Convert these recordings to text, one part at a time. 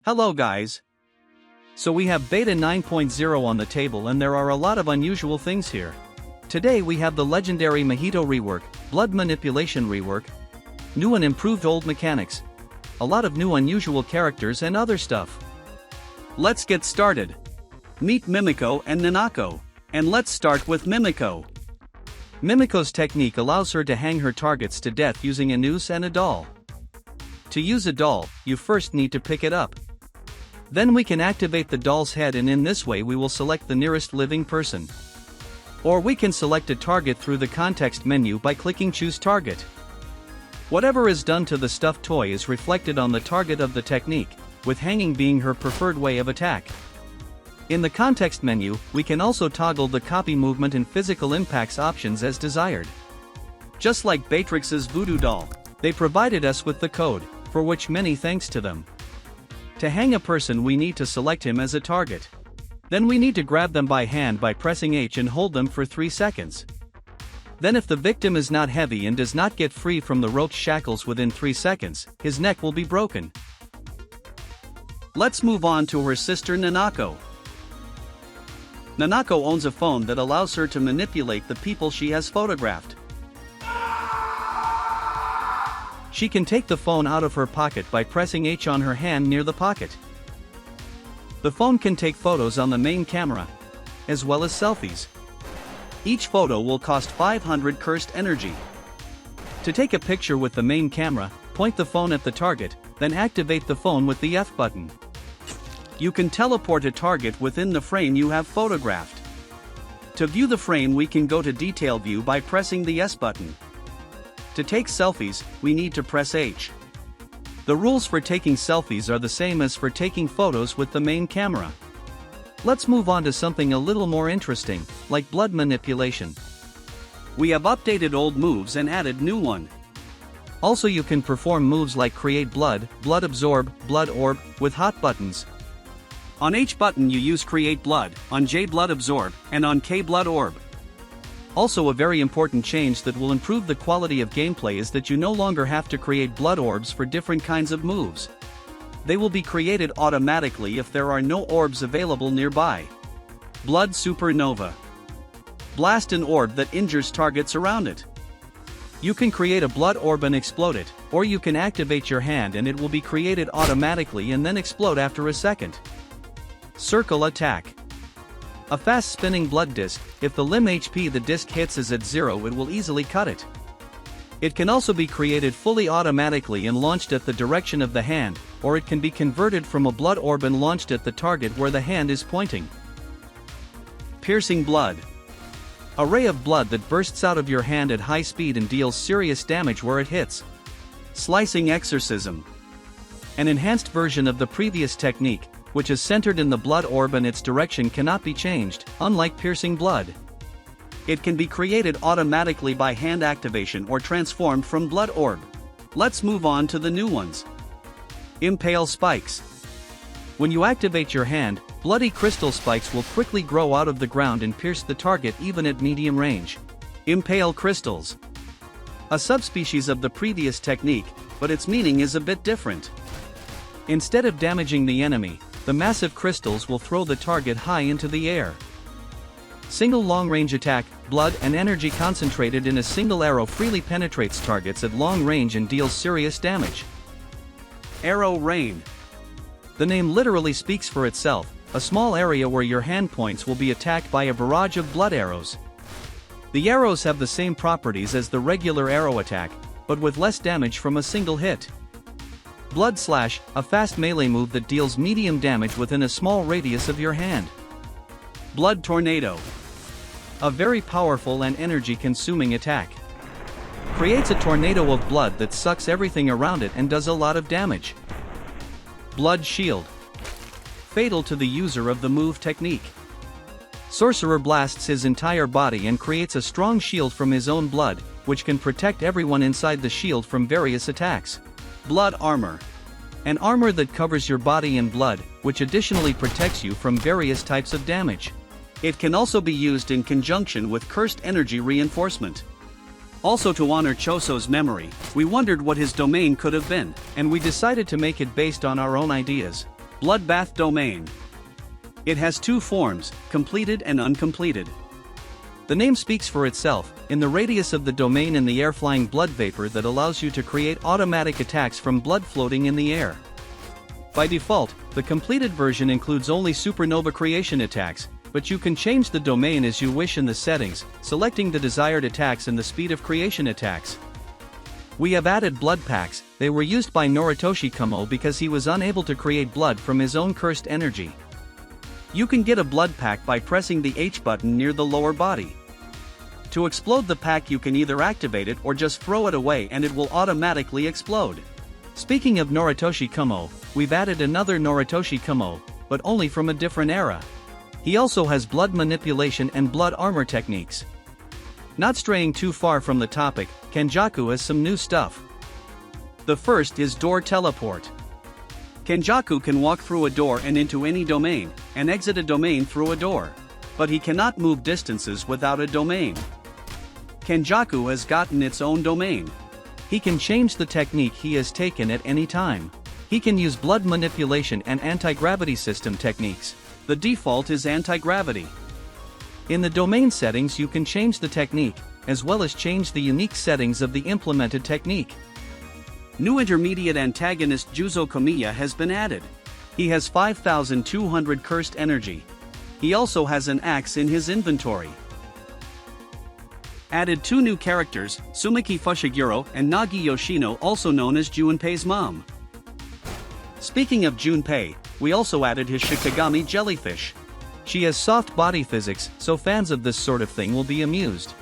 Hello guys. So we have beta 9.0 on the table and there are a lot of unusual things here. Today we have the legendary Mahito rework, blood manipulation rework, new and improved old mechanics, a lot of new unusual characters and other stuff. Let's get started. Meet Mimiko and Nanako. And let's start with Mimiko. Mimiko's technique allows her to hang her targets to death using a noose and a doll. To use a doll, you first need to pick it up. Then we can activate the doll's head and in this way we will select the nearest living person. Or we can select a target through the context menu by clicking Choose Target. Whatever is done to the stuffed toy is reflected on the target of the technique, with hanging being her preferred way of attack. In the context menu, we can also toggle the copy movement and physical impacts options as desired. Just like Beatrix's voodoo doll, they provided us with the code, for which many thanks to them. To hang a person we need to select him as a target. Then we need to grab them by hand by pressing H and hold them for 3 seconds. Then if the victim is not heavy and does not get free from the rope's shackles within 3 seconds, his neck will be broken. Let's move on to her sister Nanako. Nanako owns a phone that allows her to manipulate the people she has photographed. She can take the phone out of her pocket by pressing H on her hand near the pocket. The phone can take photos on the main camera, as well as selfies. Each photo will cost 500 cursed energy. To take a picture with the main camera, point the phone at the target, then activate the phone with the F button. You can teleport a target within the frame you have photographed. To view the frame we can go to Detail View by pressing the S button. To take selfies, we need to press H. The rules for taking selfies are the same as for taking photos with the main camera. Let's move on to something a little more interesting, like blood manipulation. We have updated old moves and added new one. Also you can perform moves like Create Blood, Blood Absorb, Blood Orb, with hot buttons. On H button you use Create Blood, on J Blood Absorb, and on K Blood Orb. Also a very important change that will improve the quality of gameplay is that you no longer have to create blood orbs for different kinds of moves. They will be created automatically if there are no orbs available nearby. Blood Supernova. Blast an orb that injures targets around it. You can create a blood orb and explode it, or you can activate your hand and it will be created automatically and then explode after a second. Circle Attack. A fast spinning blood disc, if the limb HP the disc hits is at 0 it will easily cut it. It can also be created fully automatically and launched at the direction of the hand, or it can be converted from a blood orb and launched at the target where the hand is pointing. Piercing Blood. A ray of blood that bursts out of your hand at high speed and deals serious damage where it hits. Slicing Exorcism. An enhanced version of the previous technique, which is centered in the blood orb and its direction cannot be changed, unlike piercing blood. It can be created automatically by hand activation or transformed from blood orb. Let's move on to the new ones. Impale Spikes. When you activate your hand, bloody crystal spikes will quickly grow out of the ground and pierce the target even at medium range. Impale Crystals. A subspecies of the previous technique, but its meaning is a bit different. Instead of damaging the enemy, the massive crystals will throw the target high into the air. Single long-range attack, blood and energy concentrated in a single arrow freely penetrates targets at long range and deals serious damage. Arrow Rain. The name literally speaks for itself, a small area where your hand points will be attacked by a barrage of blood arrows. The arrows have the same properties as the regular arrow attack, but with less damage from a single hit. Blood Slash, a fast melee move that deals medium damage within a small radius of your hand. Blood Tornado. A very powerful and energy-consuming attack. Creates a tornado of blood that sucks everything around it and does a lot of damage. Blood Shield. Fatal to the user of the move technique. Sorcerer blasts his entire body and creates a strong shield from his own blood, which can protect everyone inside the shield from various attacks. Blood Armor. An armor that covers your body in blood, which additionally protects you from various types of damage. It can also be used in conjunction with Cursed Energy Reinforcement. Also, to honor Choso's memory, we wondered what his domain could have been, and we decided to make it based on our own ideas. Bloodbath Domain. It has two forms, completed and uncompleted. The name speaks for itself. In the radius of the domain in the air flying blood vapor that allows you to create automatic attacks from blood floating in the air. By default, the completed version includes only supernova creation attacks, but you can change the domain as you wish in the settings, selecting the desired attacks and the speed of creation attacks. We have added blood packs. They were used by Noritoshi Kumo because he was unable to create blood from his own cursed energy. You can get a blood pack by pressing the H button near the lower body. To explode the pack you can either activate it or just throw it away and it will automatically explode. Speaking of Noritoshi Kumo, we've added another Noritoshi Kumo, but only from a different era. He also has blood manipulation and blood armor techniques. Not straying too far from the topic, Kenjaku has some new stuff. The first is Door Teleport. Kenjaku can walk through a door and into any domain, and exit a domain through a door. But he cannot move distances without a domain. Kenjaku has gotten its own domain. He can change the technique he has taken at any time. He can use blood manipulation and anti-gravity system techniques. The default is anti-gravity. In the domain settings you can change the technique, as well as change the unique settings of the implemented technique. New intermediate antagonist Juzo Kamiya has been added. He has 5,200 cursed energy. He also has an axe in his inventory. Added two new characters, Tsumiki Fushiguro and Nagi Yoshino, also known as Junpei's mom. Speaking of Junpei, we also added his Shikigami jellyfish. She has soft body physics, so fans of this sort of thing will be amused.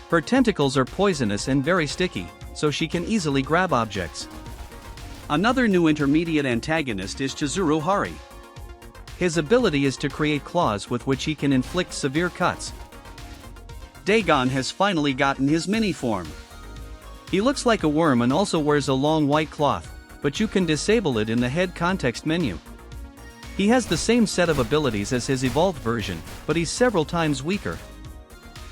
Her tentacles are poisonous and very sticky, so she can easily grab objects. Another new intermediate antagonist is Chizuru Hari. His ability is to create claws with which he can inflict severe cuts. Dagon has finally gotten his mini form. He looks like a worm and also wears a long white cloth, but you can disable it in the head context menu. He has the same set of abilities as his evolved version, but he's several times weaker.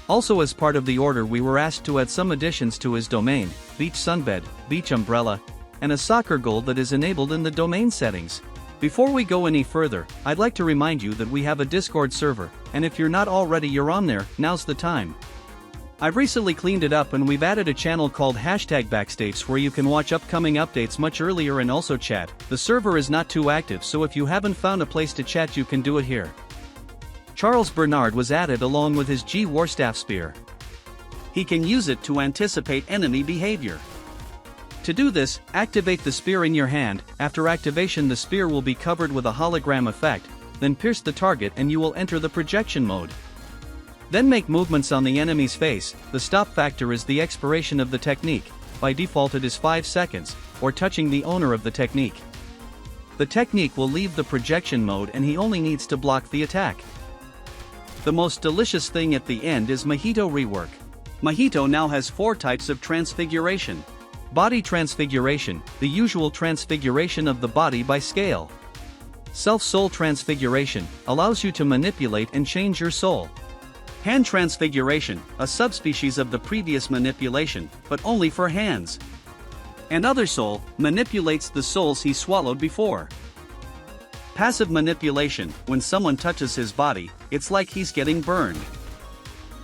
Also, as part of the order, we were asked to add some additions to his domain: beach sunbed, beach umbrella, and a soccer goal that is enabled in the domain settings. Before we go any further, I'd like to remind you that we have a Discord server, and if you're not already you're on there, now's the time. I've recently cleaned it up and we've added a channel called #Backstage where you can watch upcoming updates much earlier and also chat. The server is not too active, so if you haven't found a place to chat you can do it here. Charles Bernard was added along with his G Warstaff spear. He can use it to anticipate enemy behavior. To do this, activate the spear in your hand. After activation the spear will be covered with a hologram effect, then pierce the target and you will enter the projection mode. Then make movements on the enemy's face. The stop factor is the expiration of the technique. By default it is 5 seconds, or touching the owner of the technique. The technique will leave the projection mode and he only needs to block the attack. The most delicious thing at the end is Mahito rework. Mahito now has 4 types of transfiguration. Body transfiguration, the usual transfiguration of the body by scale. Self-soul transfiguration, allows you to manipulate and change your soul. Hand transfiguration, a subspecies of the previous manipulation, but only for hands. And other soul, manipulates the souls he swallowed before. Passive manipulation, when someone touches his body, it's like he's getting burned.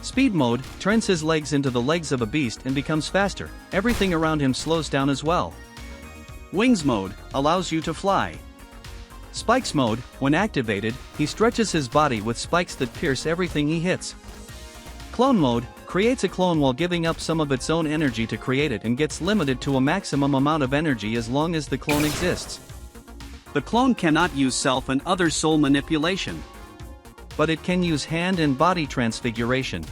Speed mode, turns his legs into the legs of a beast and becomes faster. Everything around him slows down as well. Wings mode, allows you to fly. Spikes mode, when activated, he stretches his body with spikes that pierce everything he hits. Clone mode, creates a clone while giving up some of its own energy to create it and gets limited to a maximum amount of energy as long as the clone exists. The clone cannot use self and other soul manipulation, but it can use hand and body transfiguration.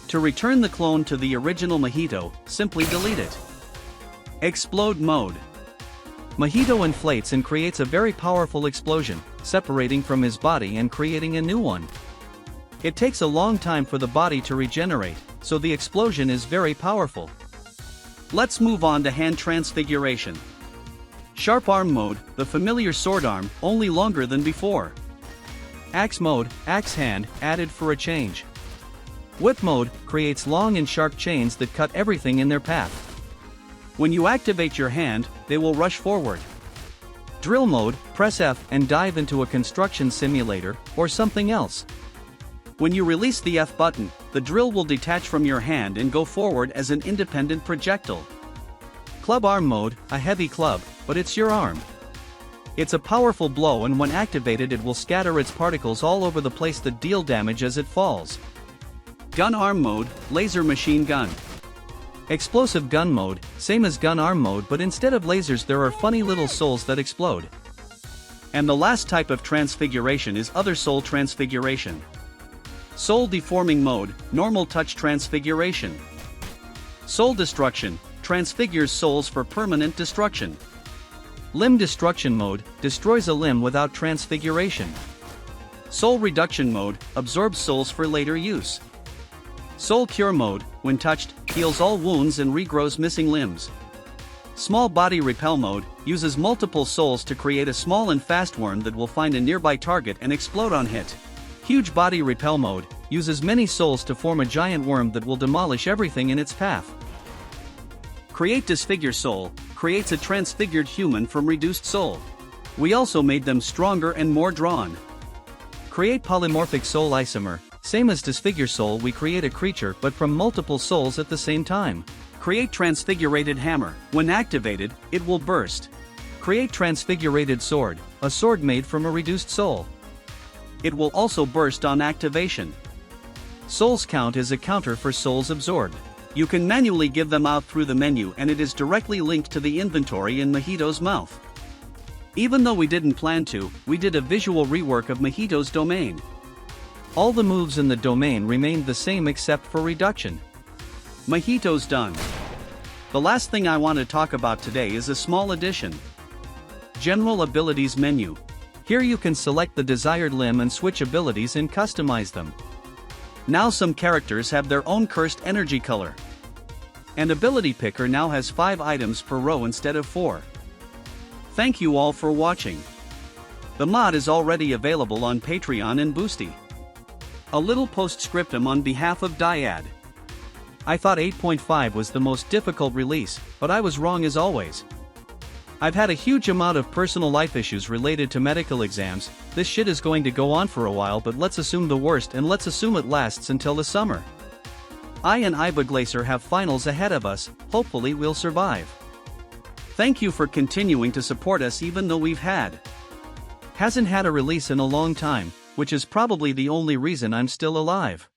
To return the clone to the original Mahito, simply delete it. Explode mode. Mahito inflates and creates a very powerful explosion, separating from his body and creating a new one. It takes a long time for the body to regenerate, so the explosion is very powerful. Let's move on to hand transfiguration. Sharp arm mode, the familiar sword arm, only longer than before. Axe mode, axe hand, added for a change. Whip mode, creates long and sharp chains that cut everything in their path. When you activate your hand, they will rush forward. Drill mode, press F and dive into a construction simulator, or something else. When you release the F button, the drill will detach from your hand and go forward as an independent projectile. Club arm mode, a heavy club, but it's your arm. It's a powerful blow, and when activated it will scatter its particles all over the place that deal damage as it falls. Gun arm mode, laser machine gun. Explosive gun mode, same as gun arm mode, but instead of lasers there are funny little souls that explode. And the last type of transfiguration is other soul transfiguration. Soul deforming mode, normal touch transfiguration. Soul destruction, transfigures souls for permanent destruction. Limb destruction mode, destroys a limb without transfiguration. Soul reduction mode, absorbs souls for later use. Soul cure mode, when touched, heals all wounds and regrows missing limbs. Small body repel mode, uses multiple souls to create a small and fast worm that will find a nearby target and explode on hit. Huge body repel mode, uses many souls to form a giant worm that will demolish everything in its path. Create disfigure soul, creates a transfigured human from reduced soul. We also made them stronger and more drawn. Create polymorphic soul isomer, same as disfigure soul, we create a creature but from multiple souls at the same time. Create transfigurated hammer, when activated, it will burst. Create transfigurated sword, a sword made from a reduced soul. It will also burst on activation. Souls count is a counter for souls absorbed. You can manually give them out through the menu, and it is directly linked to the inventory in Mahito's mouth. Even though we didn't plan to, we did a visual rework of Mahito's domain. All the moves in the domain remained the same except for reduction. Mahito's done. The last thing I want to talk about today is a small addition. General abilities menu. Here you can select the desired limb and switch abilities and customize them. Now some characters have their own cursed energy color. And ability picker now has 5 items per row instead of 4. Thank you all for watching. The mod is already available on Patreon and Boosty. A little postscriptum on behalf of Dyad. I thought 8.5 was the most difficult release, but I was wrong as always. I've had a huge amount of personal life issues related to medical exams. This shit is going to go on for a while, but let's assume the worst and let's assume it lasts until the summer. I and Iba Glacier have finals ahead of us, hopefully we'll survive. Thank you for continuing to support us even though hasn't had a release in a long time, which is probably the only reason I'm still alive.